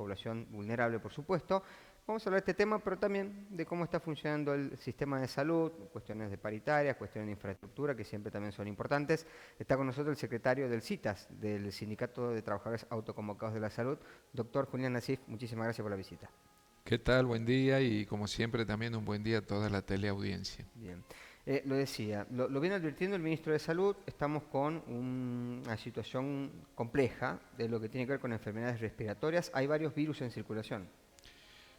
población vulnerable, por supuesto. Vamos a hablar de este tema, pero también de cómo está funcionando el sistema de salud, cuestiones de paritarias, cuestiones de infraestructura, que siempre también son importantes. Está con nosotros el secretario del CITAS, del Sindicato de Trabajadores Autoconvocados de la Salud, doctor Julián Nasif. Muchísimas gracias por la visita. ¿Qué tal? Buen día y como siempre también un buen día a toda la teleaudiencia. Bien, lo decía, lo viene advirtiendo el ministro de Salud, estamos con una situación compleja de lo que tiene que ver con enfermedades respiratorias. Hay varios virus en circulación.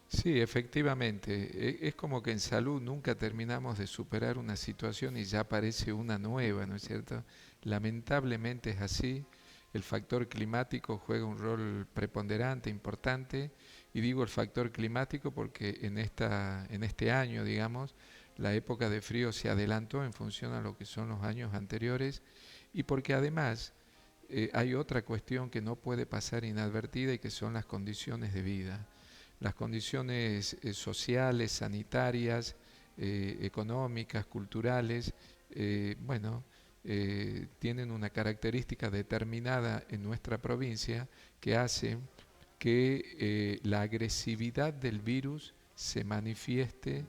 Sí, efectivamente, es como que en salud nunca terminamos de superar una situación y ya aparece una nueva, ¿no es cierto? Lamentablemente es así, el factor climático juega un rol preponderante, importante, y digo el factor climático porque en este año, digamos, la época de frío se adelantó en función a lo que son los años anteriores y porque además hay otra cuestión que no puede pasar inadvertida y que son las condiciones de vida. Las condiciones sociales, sanitarias, económicas, culturales, tienen una característica determinada en nuestra provincia que hace que la agresividad del virus se manifieste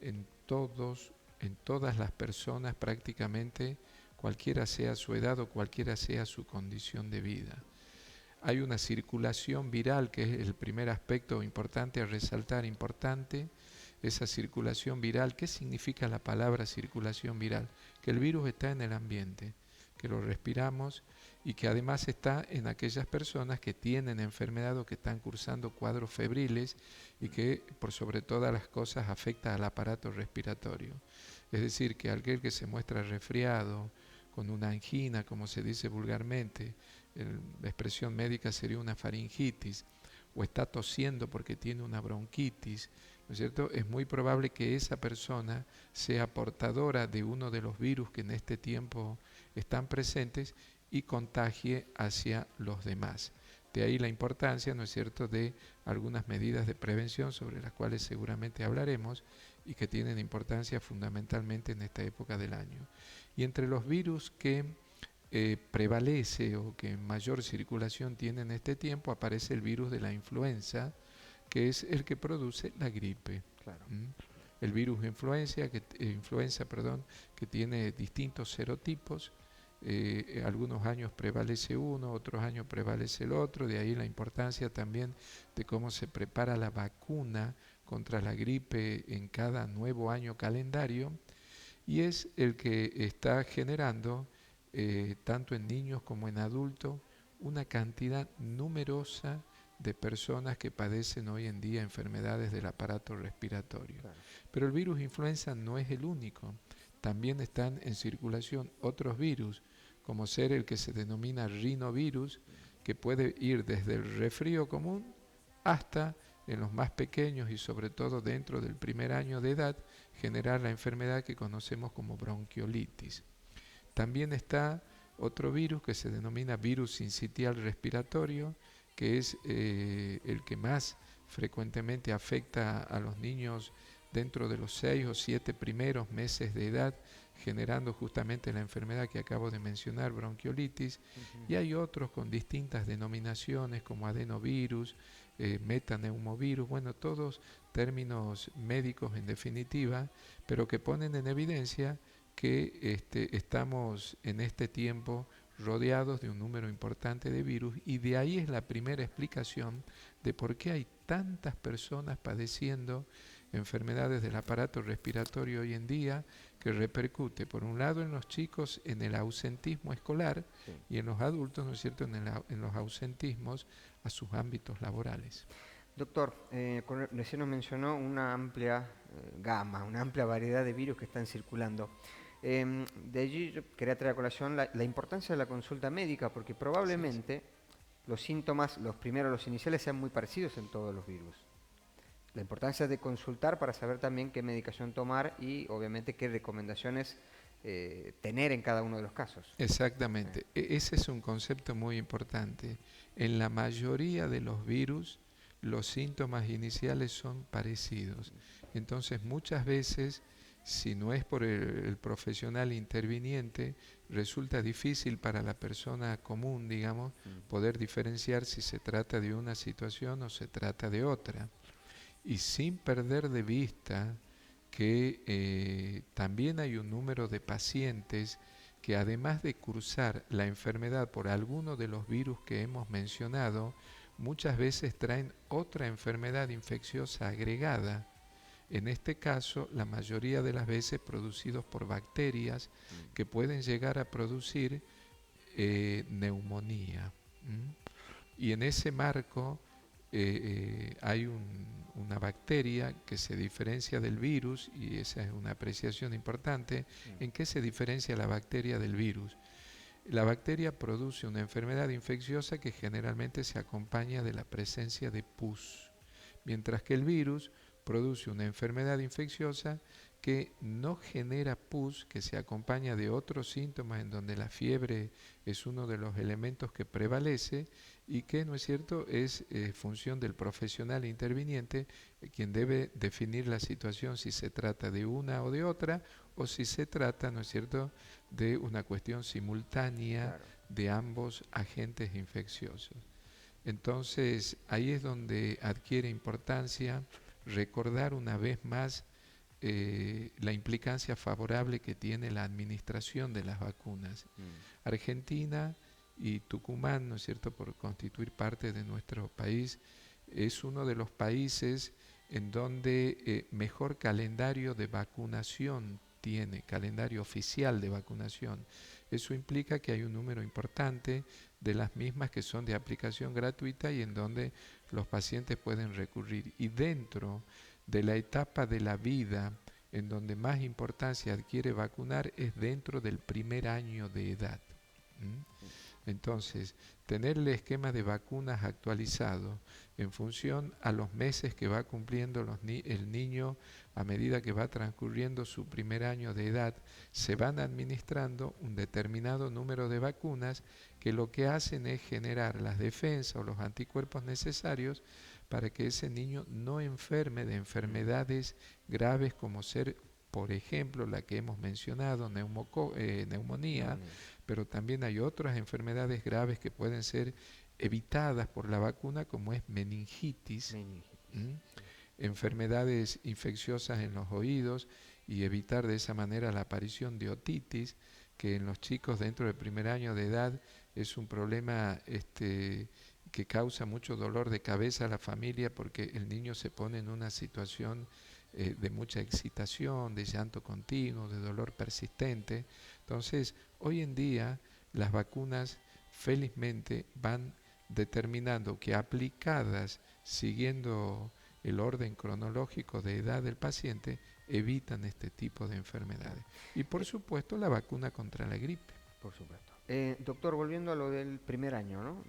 en todas las personas prácticamente, cualquiera sea su edad o cualquiera sea su condición de vida. Hay una circulación viral que es el primer aspecto importante a resaltar, importante, esa circulación viral. ¿Qué significa la palabra circulación viral? Que el virus está en el ambiente, que lo respiramos y que además está en aquellas personas que tienen enfermedad o que están cursando cuadros febriles y que por sobre todas las cosas afecta al aparato respiratorio. Es decir, que aquel que se muestra resfriado, con una angina, como se dice vulgarmente, la expresión médica sería una faringitis, o está tosiendo porque tiene una bronquitis, ¿no es cierto? Es muy probable que esa persona sea portadora de uno de los virus que en este tiempo están presentes y contagie hacia los demás. De ahí la importancia, ¿no es cierto?, de algunas medidas de prevención sobre las cuales seguramente hablaremos y que tienen importancia fundamentalmente en esta época del año. Y entre los virus que prevalece o que mayor circulación tiene en este tiempo aparece el virus de la influenza, que es el que produce la gripe. Claro. El virus influenza, que tiene distintos serotipos. Algunos años prevalece uno, otros años prevalece el otro, de ahí la importancia también de cómo se prepara la vacuna contra la gripe en cada nuevo año calendario, y es el que está generando, tanto en niños como en adultos, una cantidad numerosa de personas que padecen hoy en día enfermedades del aparato respiratorio. Claro. Pero el virus influenza no es el único. También están en circulación otros virus, como ser el que se denomina rinovirus, que puede ir desde el resfrío común hasta, en los más pequeños y sobre todo dentro del primer año de edad, generar la enfermedad que conocemos como bronquiolitis. También está otro virus que se denomina virus sincitial respiratorio, que es el que más frecuentemente afecta a los niños dentro de los 6 o 7 primeros meses de edad, generando justamente la enfermedad que acabo de mencionar, bronquiolitis. Y hay otros con distintas denominaciones como adenovirus, metaneumovirus, bueno, todos términos médicos en definitiva, pero que ponen en evidencia que estamos en este tiempo rodeados de un número importante de virus, y de ahí es la primera explicación de por qué hay tantas personas padeciendo enfermedades del aparato respiratorio hoy en día, que repercute por un lado en los chicos en el ausentismo escolar, sí, y en los adultos, ¿no es cierto?, en los ausentismos a sus ámbitos laborales. Doctor, recién nos mencionó una amplia gama, una amplia variedad de virus que están circulando. De allí yo quería traer a colación la importancia de la consulta médica, porque probablemente los síntomas, los primeros, los iniciales, sean muy parecidos en todos los virus. La importancia de consultar para saber también qué medicación tomar y obviamente qué recomendaciones tener en cada uno de los casos. Exactamente, ese es un concepto muy importante. En la mayoría de los virus, los síntomas iniciales son parecidos. Entonces, muchas veces, si no es por el profesional interviniente, resulta difícil para la persona común, digamos, poder diferenciar si se trata de una situación o se trata de otra. Y sin perder de vista que también hay un número de pacientes que además de cursar la enfermedad por alguno de los virus que hemos mencionado, muchas veces traen otra enfermedad infecciosa agregada. En este caso, la mayoría de las veces producidos por bacterias que pueden llegar a producir neumonía. Y en ese marco hay una bacteria que se diferencia del virus, y esa es una apreciación importante. ¿En qué se diferencia la bacteria del virus? La bacteria produce una enfermedad infecciosa que generalmente se acompaña de la presencia de pus, mientras que el virus produce una enfermedad infecciosa que no genera pus, que se acompaña de otros síntomas en donde la fiebre es uno de los elementos que prevalece y que, ¿no es cierto?, es función del profesional interviniente, quien debe definir la situación si se trata de una o de otra, o si se trata, ¿no es cierto?, de una cuestión simultánea de ambos agentes infecciosos. Entonces, ahí es donde adquiere importancia recordar una vez más la implicancia favorable que tiene la administración de las vacunas. Argentina y Tucumán, ¿no es cierto?, por constituir parte de nuestro país, es uno de los países en donde mejor calendario de vacunación tiene, calendario oficial de vacunación. Eso implica que hay un número importante de las mismas que son de aplicación gratuita y en donde los pacientes pueden recurrir. Y dentro de la etapa de la vida en donde más importancia adquiere vacunar es dentro del primer año de edad. Entonces, tener el esquema de vacunas actualizado en función a los meses que va cumpliendo el niño a medida que va transcurriendo su primer año de edad, se van administrando un determinado número de vacunas que lo que hacen es generar las defensas o los anticuerpos necesarios para que ese niño no enferme de enfermedades graves como ser, por ejemplo, la que hemos mencionado, neumonía, pero también hay otras enfermedades graves que pueden ser evitadas por la vacuna, como es meningitis, enfermedades infecciosas en los oídos, y evitar de esa manera la aparición de otitis, que en los chicos dentro del primer año de edad es un problema que causa mucho dolor de cabeza a la familia porque el niño se pone en una situación de mucha excitación, de llanto continuo, de dolor persistente. Entonces, hoy en día las vacunas felizmente van determinando que aplicadas siguiendo el orden cronológico de edad del paciente evitan este tipo de enfermedades. Y por supuesto la vacuna contra la gripe. Por supuesto. Doctor, volviendo a lo del primer año, ¿no?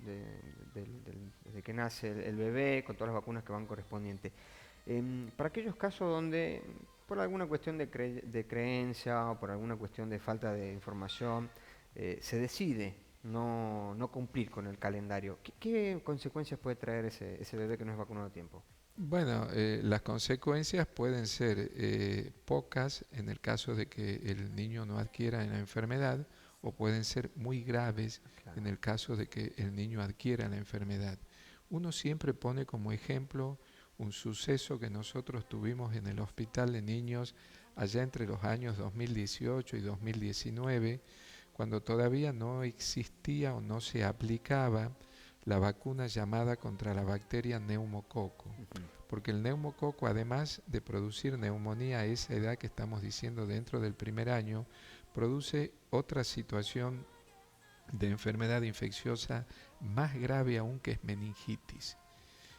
Desde que nace el bebé, con todas las vacunas que van correspondientes. Para aquellos casos donde, por alguna cuestión de creencia o por alguna cuestión de falta de información, se decide no cumplir con el calendario, ¿qué consecuencias puede traer ese bebé que no es vacunado a tiempo? Bueno, las consecuencias pueden ser pocas en el caso de que el niño no adquiera la enfermedad, o pueden ser muy graves en el caso de que el niño adquiera la enfermedad. Uno siempre pone como ejemplo un suceso que nosotros tuvimos en el hospital de niños allá entre los años 2018 y 2019, cuando todavía no existía o no se aplicaba la vacuna llamada contra la bacteria neumococo. Porque el neumococo, además de producir neumonía a esa edad que estamos diciendo dentro del primer año, produce otra situación de enfermedad infecciosa más grave aún, que es meningitis.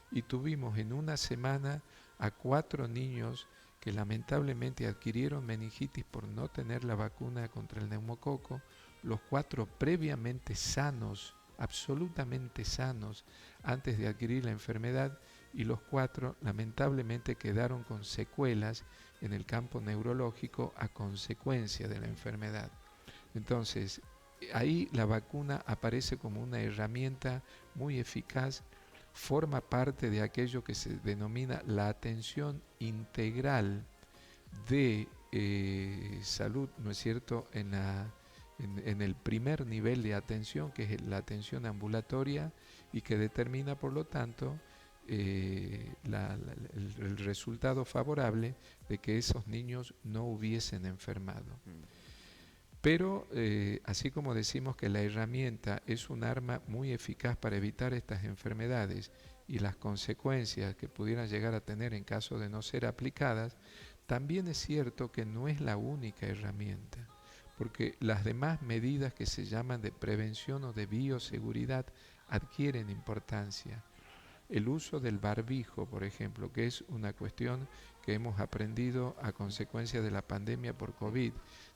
Y tuvimos en una semana a 4 niños que lamentablemente adquirieron meningitis por no tener la vacuna contra el neumococo, los 4 previamente sanos, absolutamente sanos, antes de adquirir la enfermedad, y los 4 lamentablemente quedaron con secuelas en el campo neurológico a consecuencia de la enfermedad. Entonces, ahí la vacuna aparece como una herramienta muy eficaz, forma parte de aquello que se denomina la atención integral de salud, ¿no es cierto?, en en el primer nivel de atención, que es la atención ambulatoria, y que determina, por lo tanto, el resultado favorable de que esos niños no hubiesen enfermado. Pero así como decimos que la herramienta es un arma muy eficaz para evitar estas enfermedades y las consecuencias que pudieran llegar a tener en caso de no ser aplicadas, también es cierto que no es la única herramienta, porque las demás medidas que se llaman de prevención o de bioseguridad adquieren importancia. El uso del barbijo, por ejemplo, que es una cuestión que hemos aprendido a consecuencia de la pandemia por COVID,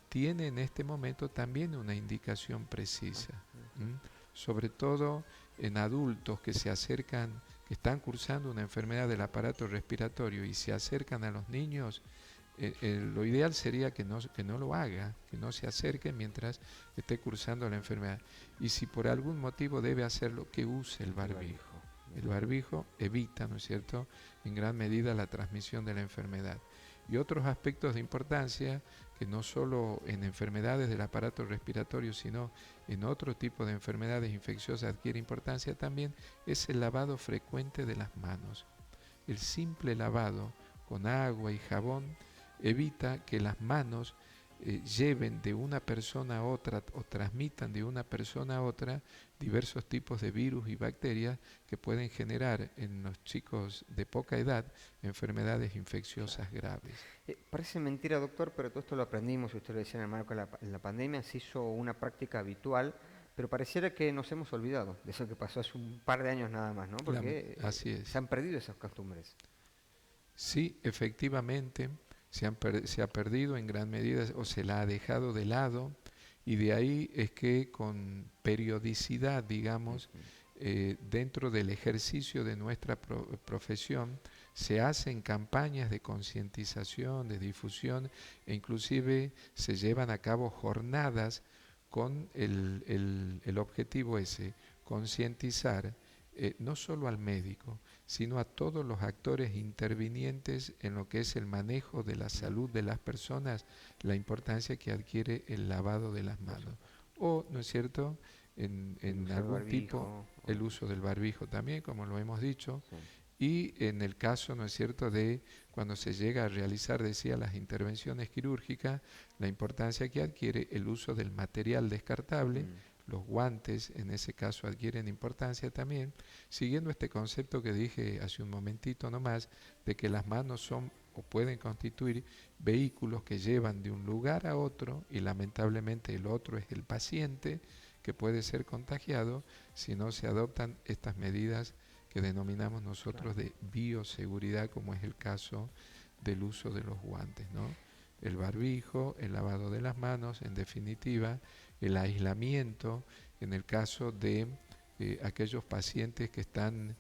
tiene en este momento también una indicación precisa, sobre todo en adultos que se acercan, que están cursando una enfermedad del aparato respiratorio y se acercan a los niños. Lo ideal sería que no lo haga, que no se acerque mientras esté cursando la enfermedad. Y si por algún motivo debe hacerlo, que use el barbijo. El barbijo evita, ¿no es cierto?, en gran medida la transmisión de la enfermedad. Y otros aspectos de importancia, que no solo en enfermedades del aparato respiratorio, sino en otro tipo de enfermedades infecciosas adquiere importancia también, es el lavado frecuente de las manos. El simple lavado con agua y jabón evita que las manos lleven de una persona a otra o transmitan de una persona a otra diversos tipos de virus y bacterias que pueden generar en los chicos de poca edad enfermedades infecciosas graves. Parece mentira, doctor, pero todo esto lo aprendimos, y usted lo decía en el marco de la pandemia, se hizo una práctica habitual, pero pareciera que nos hemos olvidado de eso que pasó hace un par de años nada más, ¿no? Porque Así es. se han perdido esas costumbres. Sí, efectivamente, se ha perdido en gran medida o se la ha dejado de lado, y de ahí es que con periodicidad, digamos, dentro del ejercicio de nuestra profesión, se hacen campañas de concientización, de difusión, e inclusive se llevan a cabo jornadas con el objetivo ese, concientizar no solo al médico, sino a todos los actores intervinientes en lo que es el manejo de la salud de las personas, la importancia que adquiere el lavado de las manos. O, ¿no es cierto?, en algún tipo, el uso del barbijo también, como lo hemos dicho, sí. Y en el caso, ¿no es cierto?, de cuando se llega a realizar, decía, las intervenciones quirúrgicas, la importancia que adquiere el uso del material descartable. Los guantes en ese caso adquieren importancia también, siguiendo este concepto que dije hace un momentito nomás, de que las manos son o pueden constituir vehículos que llevan de un lugar a otro, y lamentablemente el otro es el paciente que puede ser contagiado si no se adoptan estas medidas que denominamos nosotros de bioseguridad, como es el caso del uso de los guantes, ¿no? El barbijo, el lavado de las manos, en definitiva, el aislamiento en el caso de aquellos pacientes que están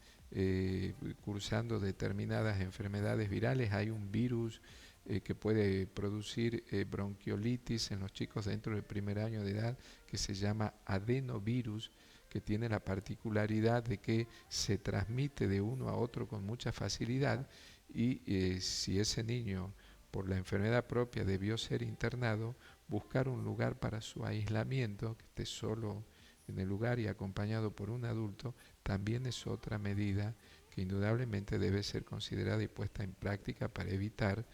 cursando determinadas enfermedades virales. Hay un virus que puede producir bronquiolitis en los chicos dentro del primer año de edad, que se llama adenovirus, que tiene la particularidad de que se transmite de uno a otro con mucha facilidad, y si ese niño por la enfermedad propia debió ser internado, buscar un lugar para su aislamiento, que esté solo en el lugar y acompañado por un adulto, también es otra medida que indudablemente debe ser considerada y puesta en práctica para evitar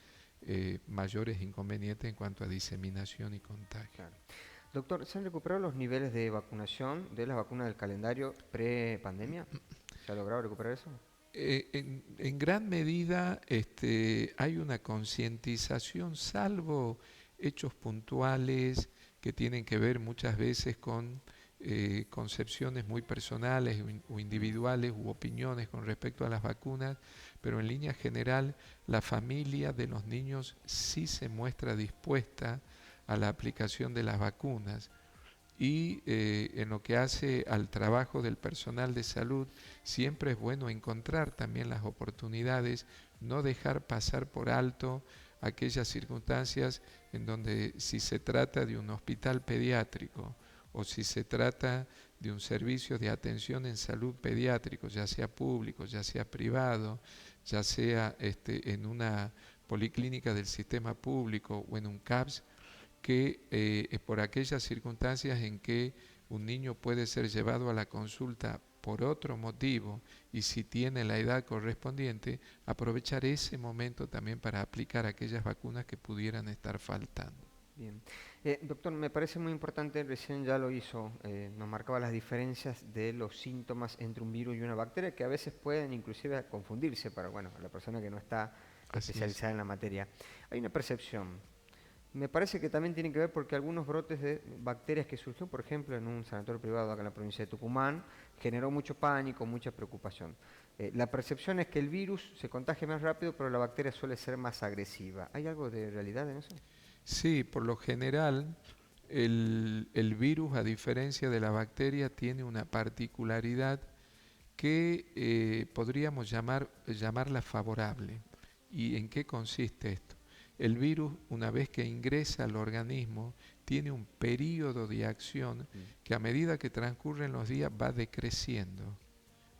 mayores inconvenientes en cuanto a diseminación y contagio. Claro. Doctor, ¿se han recuperado los niveles de vacunación de las vacunas del calendario pre-pandemia? ¿Se ha logrado recuperar eso? En gran medida hay una concientización, salvo hechos puntuales que tienen que ver muchas veces con concepciones muy personales o individuales u opiniones con respecto a las vacunas, pero en línea general la familia de los niños sí se muestra dispuesta a la aplicación de las vacunas. Y en lo que hace al trabajo del personal de salud, siempre es bueno encontrar también las oportunidades, no dejar pasar por alto aquellas circunstancias en donde, si se trata de un hospital pediátrico o si se trata de un servicio de atención en salud pediátrico, ya sea público, ya sea privado, ya sea en una policlínica del sistema público o en un CAPS, que por aquellas circunstancias en que un niño puede ser llevado a la consulta por otro motivo y si tiene la edad correspondiente, aprovechar ese momento también para aplicar aquellas vacunas que pudieran estar faltando. Bien. Doctor, me parece muy importante, recién ya lo hizo, nos marcaba las diferencias de los síntomas entre un virus y una bacteria, que a veces pueden inclusive confundirse para, bueno, la persona que no está Así es. especializada en la materia. Hay una percepción. Me parece que también tiene que ver porque algunos brotes de bacterias que surgió, por ejemplo, en un sanatorio privado acá en la provincia de Tucumán, generó mucho pánico, mucha preocupación. La percepción es que el virus se contagia más rápido, pero la bacteria suele ser más agresiva. ¿Hay algo de realidad en eso? Sí, por lo general, el virus, a diferencia de la bacteria, tiene una particularidad que podríamos llamarla favorable. ¿Y en qué consiste esto? El virus, una vez que ingresa al organismo, tiene un periodo de acción que a medida que transcurren los días va decreciendo,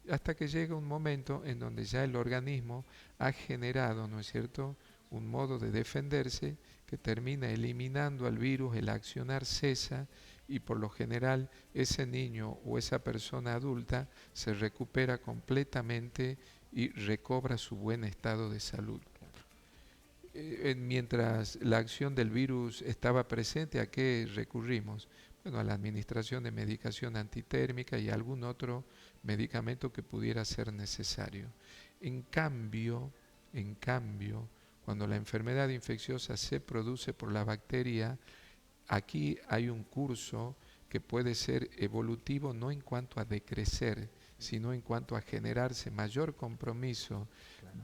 hasta que llega un momento en donde ya el organismo ha generado, ¿no es cierto?, un modo de defenderse que termina eliminando al virus, el accionar cesa y por lo general ese niño o esa persona adulta se recupera completamente y recobra su buen estado de salud. Mientras la acción del virus estaba presente, ¿a qué recurrimos? Bueno, a la administración de medicación antitérmica y algún otro medicamento que pudiera ser necesario. En cambio, cuando la enfermedad infecciosa se produce por la bacteria, aquí hay un curso que puede ser evolutivo no en cuanto a decrecer, sino en cuanto a generarse mayor compromiso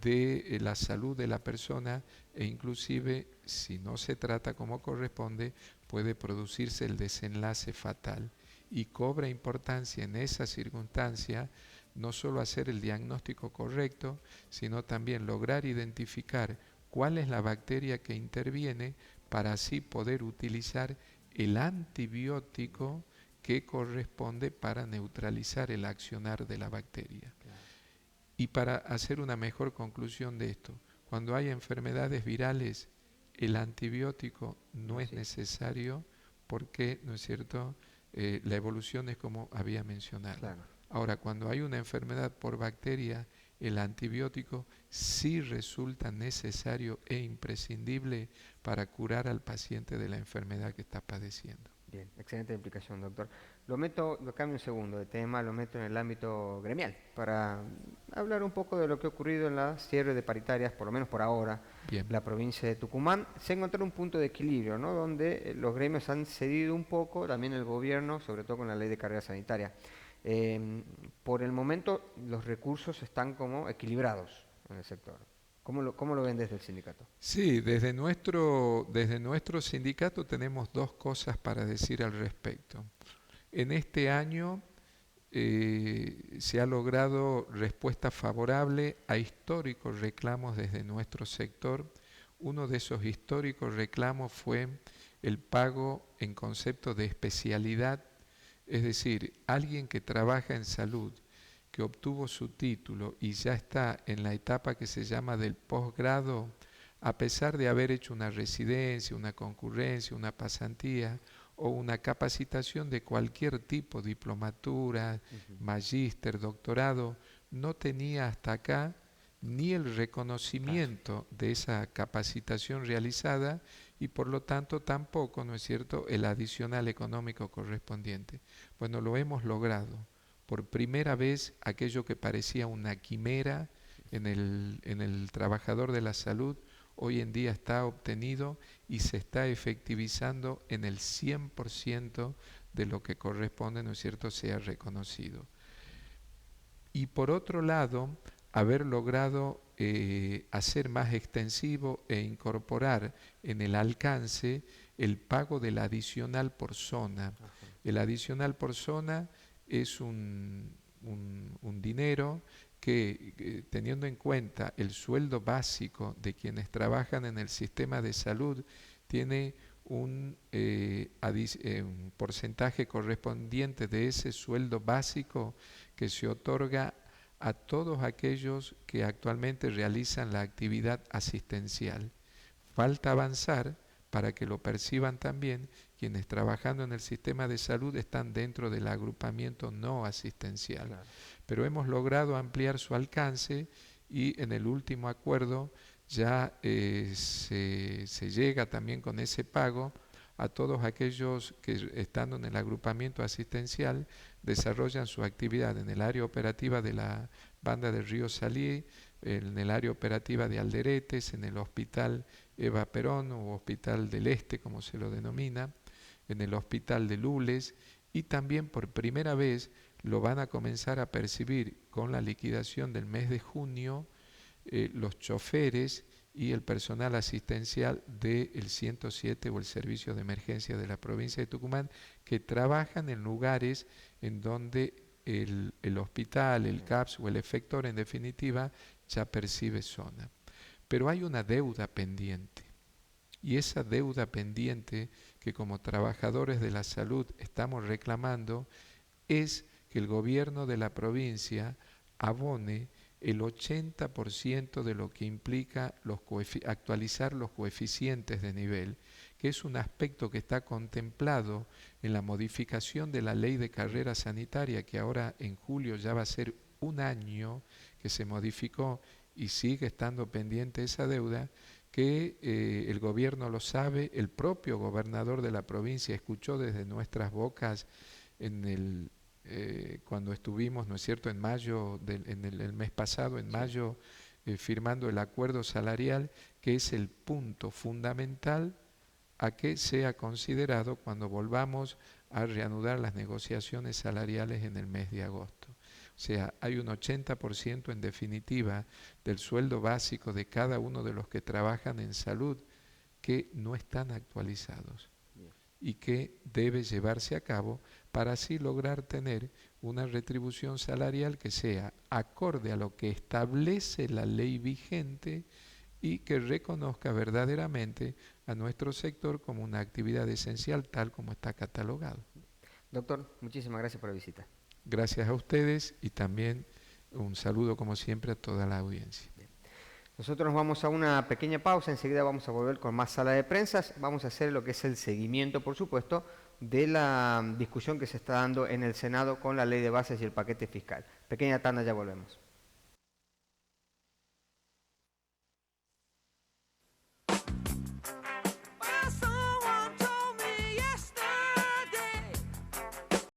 de la salud de la persona e inclusive, si no se trata como corresponde, puede producirse el desenlace fatal. Y cobra importancia en esa circunstancia no solo hacer el diagnóstico correcto, sino también lograr identificar cuál es la bacteria que interviene para así poder utilizar el antibiótico que corresponde para neutralizar el accionar de la bacteria. Claro. Y para hacer una mejor conclusión de esto, cuando hay enfermedades virales, el antibiótico no es necesario porque, ¿no es cierto?, la evolución es como había mencionado. Claro. Ahora, cuando hay una enfermedad por bacteria, el antibiótico sí resulta necesario e imprescindible para curar al paciente de la enfermedad que está padeciendo. Bien, excelente explicación, doctor. Lo cambio un segundo de tema, lo meto en el ámbito gremial, para hablar un poco de lo que ha ocurrido en la cierre de paritarias, por lo menos por ahora, Bien. la provincia de Tucumán. Se encontró un punto de equilibrio, ¿no?, donde los gremios han cedido un poco, también el gobierno, sobre todo con la ley de carrera sanitaria. Por el momento, los recursos están como equilibrados en el sector. ¿Cómo lo ven desde el sindicato? Sí, desde nuestro sindicato tenemos dos cosas para decir al respecto. En este año se ha logrado respuesta favorable a históricos reclamos desde nuestro sector. Uno de esos históricos reclamos fue el pago en concepto de especialidad, es decir, alguien que trabaja en salud, que obtuvo su título y ya está en la etapa que se llama del posgrado, a pesar de haber hecho una residencia, una concurrencia, una pasantía o una capacitación de cualquier tipo, diplomatura, magíster, doctorado, no tenía hasta acá ni el reconocimiento de esa capacitación realizada y por lo tanto tampoco, ¿no es cierto?, el adicional económico correspondiente. Bueno, lo hemos logrado. Por primera vez, aquello que parecía una quimera en el trabajador de la salud, hoy en día está obtenido y se está efectivizando en el 100% de lo que corresponde, ¿no es cierto?, sea reconocido. Y por otro lado, haber logrado hacer más extensivo e incorporar en el alcance el pago del adicional por zona. Ajá. El adicional por zona es un dinero que, teniendo en cuenta el sueldo básico de quienes trabajan en el sistema de salud, tiene un porcentaje correspondiente de ese sueldo básico que se otorga a todos aquellos que actualmente realizan la actividad asistencial. Falta avanzar, para que lo perciban también quienes trabajando en el sistema de salud están dentro del agrupamiento no asistencial. Claro. Pero hemos logrado ampliar su alcance y en el último acuerdo ya se llega también con ese pago a todos aquellos que estando en el agrupamiento asistencial desarrollan su actividad en el área operativa de la banda del Río Salí, en el área operativa de Alderetes, en el hospital Eva Perón o Hospital del Este como se lo denomina, en el hospital de Lules, y también por primera vez lo van a comenzar a percibir con la liquidación del mes de junio los choferes y el personal asistencial del 107 o el servicio de emergencia de la provincia de Tucumán, que trabajan en lugares en donde el hospital, el CAPS o el efector en definitiva ya percibe zona. Pero hay una deuda pendiente, y esa deuda pendiente que como trabajadores de la salud estamos reclamando es que el gobierno de la provincia abone el 80% de lo que implica actualizar los coeficientes de nivel, que es un aspecto que está contemplado en la modificación de la ley de carrera sanitaria, que ahora en julio ya va a ser un año que se modificó y sigue estando pendiente esa deuda, que el gobierno lo sabe, el propio gobernador de la provincia escuchó desde nuestras bocas cuando estuvimos, ¿no es cierto?, en mayo, el mes pasado, en mayo, firmando el acuerdo salarial, que es el punto fundamental a que sea considerado cuando volvamos a reanudar las negociaciones salariales en el mes de agosto. O sea, hay un 80% en definitiva del sueldo básico de cada uno de los que trabajan en salud que no están actualizados y que debe llevarse a cabo para así lograr tener una retribución salarial que sea acorde a lo que establece la ley vigente y que reconozca verdaderamente a nuestro sector como una actividad esencial tal como está catalogado. Doctor, muchísimas gracias por la visita. Gracias a ustedes y también un saludo como siempre a toda la audiencia. Nosotros nos vamos a una pequeña pausa, enseguida vamos a volver con más sala de prensas, vamos a hacer lo que es el seguimiento, por supuesto, de la discusión que se está dando en el Senado con la ley de bases y el paquete fiscal. Pequeña tanda, ya volvemos.